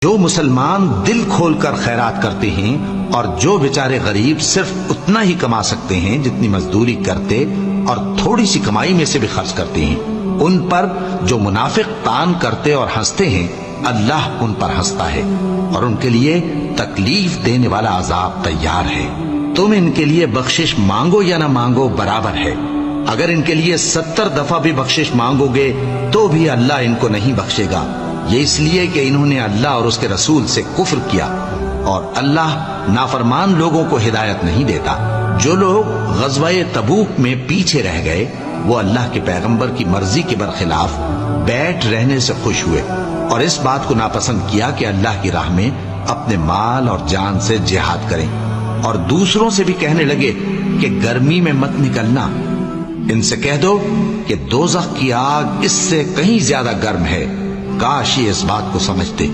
جو مسلمان دل کھول کر خیرات کرتے ہیں اور جو بیچارے غریب صرف اتنا ہی کما سکتے ہیں جتنی مزدوری کرتے اور تھوڑی سی کمائی میں سے بھی خرچ کرتے ہیں، ان پر جو منافق تان کرتے اور ہنستے ہیں، اللہ ان پر ہنستا ہے اور ان کے لیے تکلیف دینے والا عذاب تیار ہے۔ تم ان کے لیے بخشش مانگو یا نہ مانگو برابر ہے، اگر ان کے لیے 70 دفعہ بھی بخشش مانگو گے تو بھی اللہ ان کو نہیں بخشے گا، یہ اس لیے کہ انہوں نے اللہ اور اس کے رسول سے کفر کیا، اور اللہ نافرمان لوگوں کو ہدایت نہیں دیتا۔ جو لوگ غزوہ تبوک میں پیچھے رہ گئے وہ اللہ کے پیغمبر کی مرضی کے برخلاف بیٹھ رہنے سے خوش ہوئے اور اس بات کو ناپسند کیا کہ اللہ کی راہ میں اپنے مال اور جان سے جہاد کریں، اور دوسروں سے بھی کہنے لگے کہ گرمی میں مت نکلنا، ان سے کہہ دو کہ دوزخ کی آگ اس سے کہیں زیادہ گرم ہے، کاش یہ اس بات کو سمجھتے۔